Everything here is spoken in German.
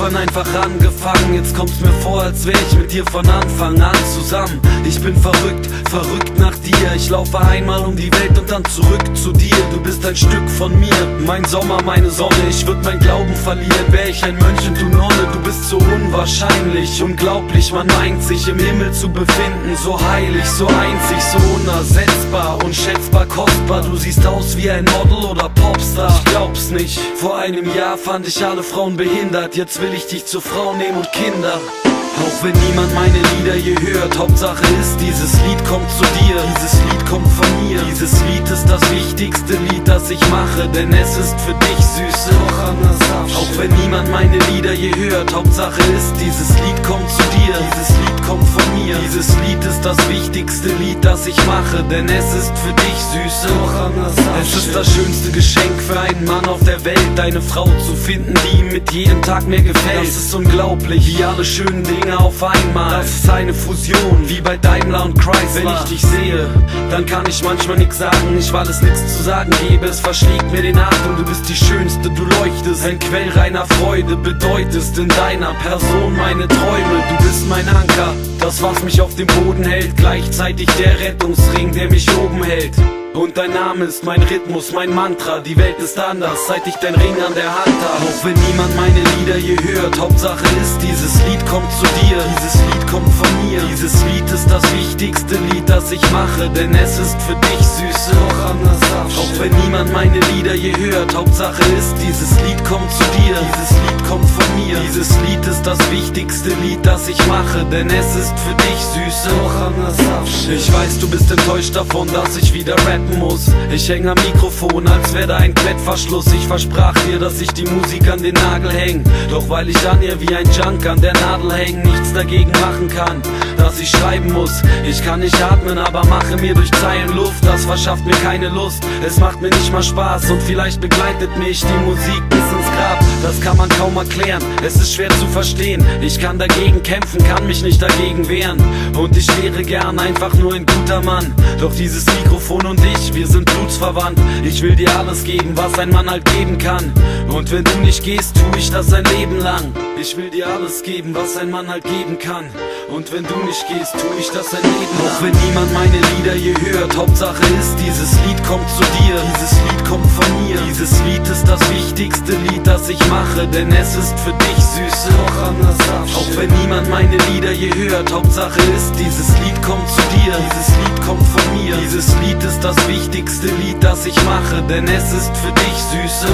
irgendwann einfach angefangen. Jetzt kommt's mir vor, als wär ich mit dir von Anfang an zusammen. Ich bin verrückt, verrückt nach dir. Ich laufe einmal um die Welt und dann zurück zu dir. Du bist ein Stück von mir, mein Sommer, meine Sonne. Ich würd mein Glauben verlieren, wär ich ein Mönch und du Nonne. Du bist so unwahrscheinlich, unglaublich, man meint sich im Himmel zu befinden. So heilig, so einzig, so unersetzbar, unschätzbar, kostbar. Du siehst aus wie ein Model oder Popstar. Ich glaub's nicht, vor einem Jahr fand ich alle Frauen behindert. Jetzt will ich dich zur Frau nehmen und Kinder. Auch wenn niemand meine Lieder je hört, Hauptsache ist, dieses Lied kommt zu dir. Dieses Lied kommt von mir. Dieses Lied ist das wichtigste Lied, das ich mache, denn es ist für dich, Süße. Auch wenn niemand meine Lieder je hört, Hauptsache ist, dieses Lied kommt zu dir. Dieses Lied kommt von mir. Dieses Lied ist das wichtigste Lied, das ich mache, denn es ist für dich, Süße. Es ist das schönste Geschenk für einen Mann auf der Welt, eine Frau zu finden, die ihm mit jedem Tag mehr gefällt. Das ist unglaublich, wie alle schönen Dinge auf einmal. Das ist eine Fusion, wie bei Daimler und Chrysler. Wenn ich dich sehe, dann kann ich manchmal nix sagen, nicht weil es nichts zu sagen gäbe. Es verschlägt mir den Atem, du bist die Schönste, du leuchtest, ein Quell reiner Freude, bedeutest in deiner Person meine Träume. Du bist mein Anker, das was mich auf dem Boden hält, gleichzeitig der Rettungsring, der mich oben hält. Und dein Name ist mein Rhythmus, mein Mantra. Die Welt ist anders, seit ich dein Ring an der Hand hab. Auch wenn niemand meine Lieder je hört, Hauptsache ist, dieses Lied kommt zu dir. Dieses Lied kommt von mir. Dieses Lied ist das wichtigste Lied, das ich mache, denn es ist für dich, Süße. Auch wenn niemand meine Lieder je hört, Hauptsache ist, dieses Lied kommt zu dir. Dieses Lied kommt von mir. Dieses Lied ist das wichtigste Lied, das ich mache, denn es ist für dich, Süße. Ich weiß, du bist enttäuscht davon, dass ich wieder rappen muss. Ich häng am Mikrofon, als wär da ein Klettverschluss. Ich versprach dir, dass ich die Musik an den Nagel häng. Doch weil ich an ihr wie ein Junk an der Nadel häng, nichts dagegen machen kann, dass ich schreiben muss. Ich kann nicht atmen, aber mache mir durch Zeilen Luft. Das verschafft mir keine Lust, es macht mir nicht mal Spaß. Und vielleicht begleitet mich die Musik bis ins Grab. Das kann man kaum erklären, es ist schwer zu verstehen. Ich kann dagegen kämpfen, kann mich nicht dagegen wehren. Und ich wäre gern einfach nur ein guter Mann. Doch dieses Mikrofon und ich, wir sind blutsverwandt. Ich will dir alles geben, was ein Mann halt geben kann. Und wenn du nicht gehst, tu ich das ein Leben lang. Ich will dir alles geben, was ein Mann halt geben kann. Und wenn du nicht gehst, tu ich das ein Leben lang. Auch wenn niemand meine Lieder je hört, Hauptsache ist, dieses Lied kommt zu dir. Dieses Lied kommt von mir. Dieses Lied ist das wichtigste Lied, das ich mache, denn es ist für dich, Süße. Auch wenn niemand meine Lieder je hört, Hauptsache ist, dieses Lied kommt zu dir. Dieses Lied kommt von mir. Dieses Lied ist das wichtigste Lied, das ich mache, denn es ist für dich, Süße.